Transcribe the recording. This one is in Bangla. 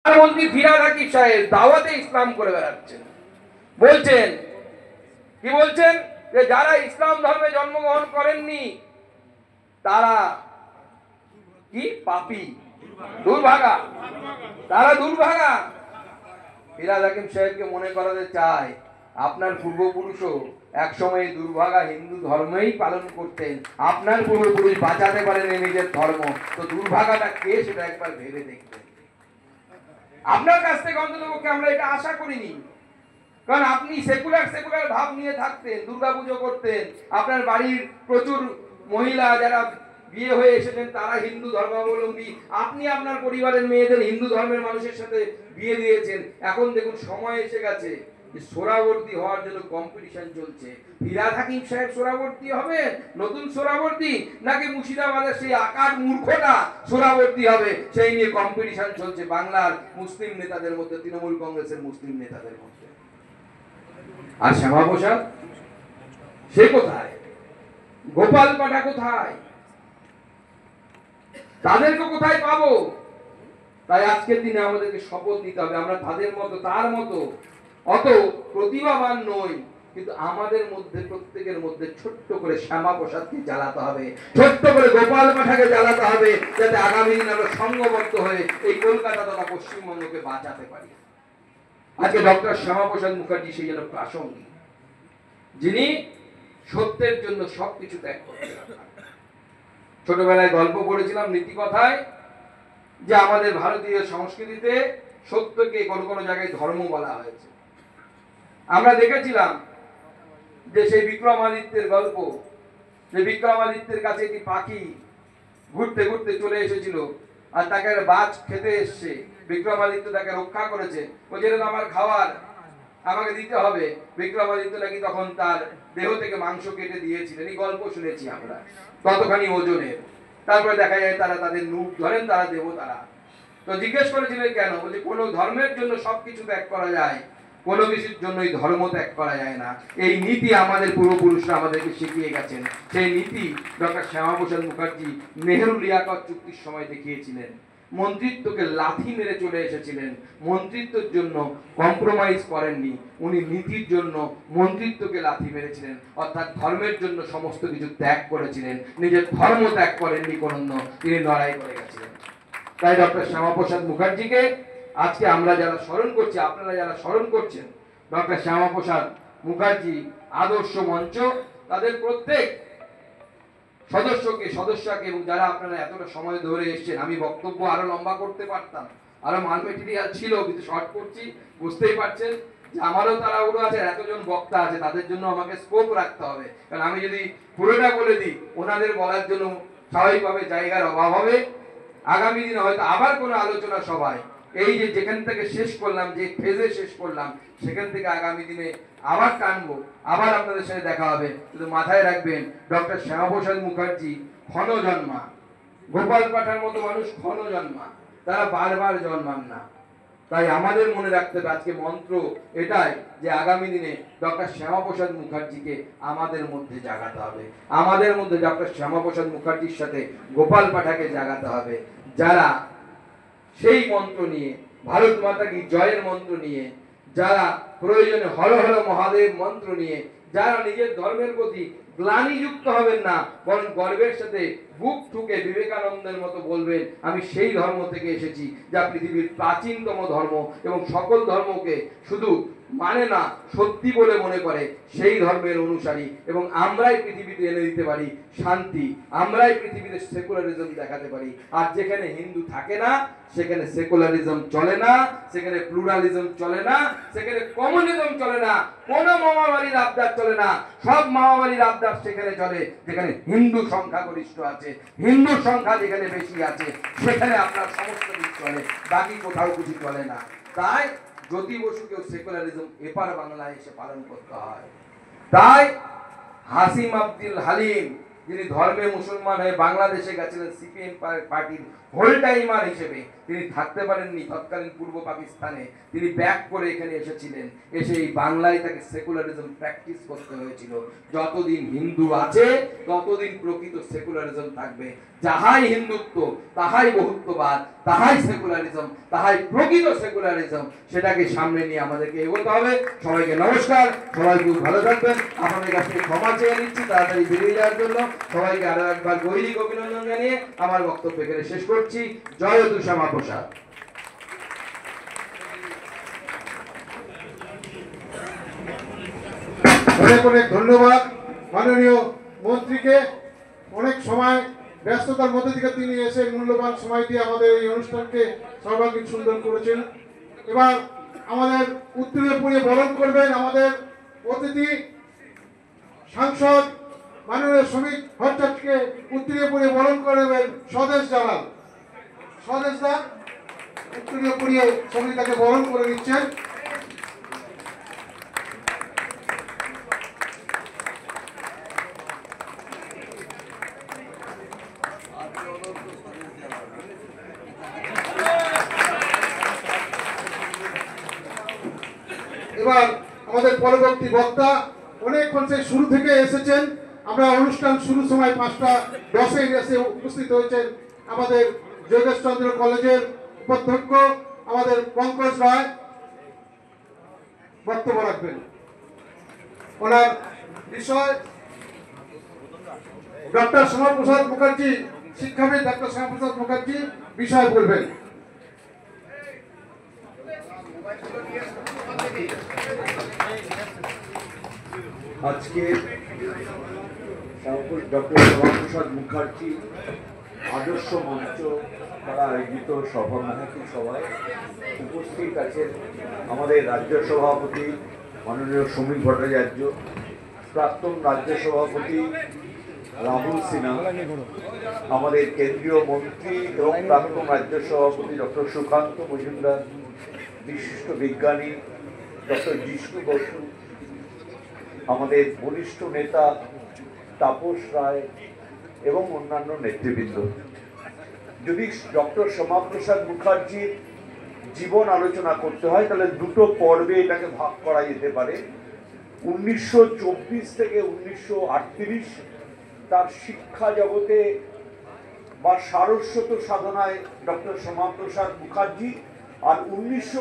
মন্ত্রী ফিরহাদ হাকিম সাহেব দাওয়াতে ইসলাম করে বেড়াচ্ছেন, বলছেন কি বলছেন যে যারা ইসলাম ধর্মে জন্মগ্রহণ করেননি তারা কি পাপী, দুর্ভাগা, তারা দুর্ভাগা। ফিরহাদ হাকিম সাহেবকে মনে করাতে চায় আপনার পূর্বপুরুষও একসময় দুর্ভাগা হিন্দু ধর্মই পালন করতেন, আপনার পূর্বপুরুষ বাঁচাতে পারেন নিজের ধর্ম, তো দুর্ভাগাটা কে সেটা একবার ভেবে দেখবেন। আপনার কাছ থেকে অন্ততপক্ষে আমরা এটা আশা করিনি, কারণ আপনি সেকুলার সেকুলার ভাব নিয়ে থাকতেন, দুর্গাপুজো করতেন, আপনার বাড়ির প্রচুর মহিলা যারা বিয়ে হয়ে এসেছেন তারা হিন্দু ধর্মাবলম্বী, আপনি আপনার পরিবারের মেয়েদের হিন্দু ধর্মের মানুষের সাথে বিয়ে দিয়েছেন। এখন দেখুন সময় এসে গেছে সোহরাওয়ার্দী হওয়ার জন্য কম্পিটিশন চলছে। ফিরহাদ হাকিম সাহেব সোহরাওয়ার্দী হবে, নতুন সোহরাওয়ার্দী, নাকি মুর্শিদাবাদের সেই আকার মূর্খটা সোহরাওয়ার্দী হবে, সেই নিয়ে কম্পিটিশন চলছে বাংলার মুসলিম নেতাদের মধ্যে, তৃণমূল কংগ্রেসের মুসলিম নেতাদের মধ্যে। আর শ্যামাপ্রসাদ সে কোথায়, গোপাল পাঠা কোথায়, তাদেরকে কোথায় পাবো? তাই আজকের দিনে আমাদেরকে শপথ নিতে হবে আমরা তাদের মতো, তার মতো অত প্রতিভাবান নই, কিন্তু আমাদের মধ্যে প্রত্যেকের মধ্যে ছোট্ট করে শ্যামাপ্রসাদকে জ্বালাতে হবে, ছোট্ট করে গোপাল পাঠাকে জ্বালাতে হবে, যাতে আগামী দিন আমরা সংঘবদ্ধ হয়ে এই কলকাতা তথা পশ্চিমবঙ্গকে বাঁচাতে পারি। আজকে ডক্টর শ্যামাপ্রসাদ মুখার্জি সেই জন্য প্রাসঙ্গিক, যিনি সত্যের জন্য সবকিছু ত্যাগ করেছেন। ছোটবেলায় গল্প পড়েছিলাম নীতিকথায় যে আমাদের ভারতীয় সংস্কৃতিতে সত্যকে কোনো কোনো জায়গায় ধর্ম বলা হয়েছে। আমরা দেখেছিলাম যে সেই বিক্রমাদিত্যের গল্প, যে বিক্রমাদিত্যের কাছে একটি পাখি ঘুরতে ঘুরতে চলে এসেছিল আর তাকে বাজ খেতে এসছে, বিক্রমাদিত্য তাকে রক্ষা করেছে, বলছে এটা আমার খাবার, আমাকে দিতে হবে। বিক্রমাদিত্য নাকি তখন তার দেহ থেকে মাংস কেটে দিয়েছিলেন, এই গল্প শুনেছি আমরা, কতখানি ওজনের। তারপরে দেখা যায় তারা তাদের নূপ ধরেন, তারা দেবতারা। তো জিজ্ঞেস করেছিলেন কেন, বলছে কোনো ধর্মের জন্য সবকিছু ত্যাগ করা যায়, কোনো কিছুর জন্যই ধর্ম ত্যাগ করা যায় না। এই নীতি আমাদের পূর্বপুরুষরা আমাদেরকে শিখিয়ে গেছেন। সেই নীতি ডক্টর শ্যামাপ্রসাদ মুখার্জি নেহেরু লিয়াকত চুক্তির সময় দেখিয়েছিলেন। মন্ত্রিত্বকে লাথি মেরে চলে এসেছিলেন, মন্ত্রিত্বের জন্য কম্প্রোমাইজ করেননি, উনি নীতির জন্য মন্ত্রিত্বকে লাথি মেরেছিলেন, অর্থাৎ ধর্মের জন্য সমস্ত কিছু ত্যাগ করেছিলেন, নিজের ধর্ম ত্যাগ করেননি কোনদিন, তিনি লড়াই করে গেছিলেন। তাই ডক্টর শ্যামাপ্রসাদ মুখার্জিকে আজকে আমরা যারা স্মরণ করছি, আপনারা যারা স্মরণ করছেন, ডক্টর শ্যামাপ্রসাদ মুখার্জি আদর্শ মঞ্চ তাদের প্রত্যেক সদস্যকে এবং যারা আপনারা এতটা সময় ধরে এসেছেন, আমি বক্তব্য আরো লম্বা করতে পারতাম, আরো মাল মেটেরিয়াল ছিল, কিন্তু শর্ট করছি, বুঝতেই পারছেন যে আমারও তাড়াহুড়ো আছে, এতজন বক্তা আছে, তাদের জন্য আমাকে স্কোপ রাখতে হবে, কারণ আমি যদি পুরোটা বলে দিই ওনাদের বলার জন্য স্বাভাবিকভাবে জায়গার অভাব হবে। আগামী দিনে হয়তো আবার কোনো আলোচনা সভায় এই যে যেখান থেকে শেষ করলাম, যে ফেজে শেষ করলাম, সেখান থেকে আগামী দিনে আবার টানবো, আবার আপনাদের সাথে দেখা হবে। শুধু মাথায় রাখবেন ডক্টর শ্যামাপ্রসাদ মুখার্জি ক্ষণ জন্মা, গোপাল পাঠার মতো মানুষ ক্ষণ জন্মা, তারা বারবার জন্মান না। তাই আমাদের মনে রাখতে হবে আজকে মন্ত্র এটাই যে আগামী দিনে ডক্টর শ্যামাপ্রসাদ মুখার্জিকে আমাদের মধ্যে জাগাতে হবে, আমাদের মধ্যে ডক্টর শ্যামাপ্রসাদ মুখার্জির সাথে গোপাল পাঠাকে জাগাতে হবে, যারা সেই মন্ত্র নিয়ে, ভারত মাতা কি জয়ের মন্ত্র নিয়ে, যারা প্রয়োজনে হর হর মহাদেব মন্ত্র নিয়ে, যারা নিজের ধর্মের প্রতি গ্লানিযুক্ত হবেন না, বরং গর্বের সাথে বুক ঠুকে বিবেকানন্দের মতো বলবেন আমি সেই ধর্ম থেকে এসেছি যা পৃথিবীর প্রাচীনতম ধর্ম এবং সকল ধর্মকে শুধু মানে না সত্যি বলে মনে করে, সেই ধর্মের অনুসারী, এবং আমরাই পৃথিবীতে এনে দিতে পারি শান্তি, আমরাই পৃথিবীতে সেকুলারিজম দেখাতে পারি। আর যেখানে হিন্দু থাকে না সেখানে সেকুলারিজম চলে না, সেখানে প্লুরালিজম চলে না, সেখানে কমিউনিজম চলে না, কোনো মামাবাড়ির আবদার চলে না। সব মামাবাড়ির আবদার সেখানে চলে যেখানে হিন্দু সংখ্যাগরিষ্ঠ আছে, হিন্দুর সংখ্যা যেখানে বেশি আছে সেখানে আপনার সমস্ত কিছু চলে, বাকি কোথাও কিছু চলে না। তাই জ্যোতি বসুকেও সেকুলারিজম এপার বাংলায় এসে পালন করতে হয়। তাই হাসিম আব্দুল হালিম, যিনি ধর্মে মুসলমান হয়ে বাংলাদেশে গেছিলেন, সিপিএম পার্টির হোল টাইমার হিসেবে তিনি থাকতে পারেননি তৎকালীন পূর্ব পাকিস্তানে। তিনি ব্যাক করে এখানে এসেছিলেন, এসে এই বাংলায় তাকে সেকুলারিজম প্র্যাকটিস করতে হয়েছিল। যতদিন হিন্দু আছে ততদিন প্রকৃত সেকুলারিজম থাকবে। যাহাই হিন্দুত্ব, তাহাই বহুত্ববাদ, তাহাই সেকুলারিজম, তাহাই প্রকৃত সেকুলারিজম। সেটাকে সামনে নিয়ে আমাদেরকে এগোতে হবে। সবাইকে নমস্কার, সবাই খুব ভালো থাকবেন। আপনাদের কাছে ক্ষমা চেয়ে নিচ্ছি তাড়াতাড়ি বেরিয়ে যাওয়ার জন্য। সবাইকে আরো একবার গৈরিক অভিনন্দন জানিয়ে আমার বক্তব্য এখানে শেষ করছি। জয় শ্যামা প্রসাদ। অনেক অনেক ধন্যবাদ মাননীয় মন্ত্রীকে। অনেক সময় ব্যস্ততার মধ্যে থেকে তিনি এসে মূল্যবান সময় দিয়ে আমাদের এই অনুষ্ঠানকে সর্বাঙ্গীন সুন্দর করেছেন। এবার আমাদের উত্তরীয় পড়িয়ে বরণ করবেন আমাদের অতিথি সাংসদ মাননীয় শ্রমিক ভট্টাচার্যকে। উত্তরীয় পড়িয়ে বরণ করবেন স্বদেশ জালাল। স্বদেশ দা উত্তরীয় পড়িয়ে শ্রমিকটাকে বরণ করে নিচ্ছেন। এবার আমাদের পরবর্তী বক্তা অনেকক্ষণ সেই শুরু থেকে এসেছেন। আমরা অনুষ্ঠান শুরুর সময় 5:10 এসে উপস্থিত হয়েছেন আমাদের যোগেশচন্দ্র কলেজের উপাধ্যক্ষ আমাদের পঙ্কজ রায় বক্তব্য রাখবেন। ওনার বিষয় ডক্টর শ্যামাপ্রসাদ মুখার্জি, শিক্ষাবিদ ডক্টর শ্যামাপ্রসাদ মুখার্জি বিষয় বলবেন। আজকে ডক্টর শ্যামাপ্রসাদ মুখার্জি আদর্শ মঞ্চ দ্বারা আয়োজিত সভা মহতী সভায় উপস্থিত আছেন আমাদের রাজ্য সভাপতি মাননীয় শ্রমিক ভট্টাচার্য, প্রাক্তন রাজ্য সভাপতি রাহুল সিনহা, আমাদের কেন্দ্রীয় মন্ত্রী এবং প্রাক্তন রাজ্য সভাপতি ডক্টর সুকান্ত মজুমদার, বিশিষ্ট বিজ্ঞানী ডক্টর জিষ্ণু বসু, আমাদের বরিষ্ঠ নেতা তাপস রায় এবং অন্যান্য নেতৃবৃন্দ। যদি ডক্টর শ্যামাপ্রসাদ মুখার্জির জীবন আলোচনা করতে হয় তাহলে দুটো পর্বে এটাকে ভাগ করা যেতে পারে। 1924 থেকে 1938 তার শিক্ষা জগতে বা সারস্বত সাধনায় ডক্টর শ্যামাপ্রসাদ মুখার্জি, আর 19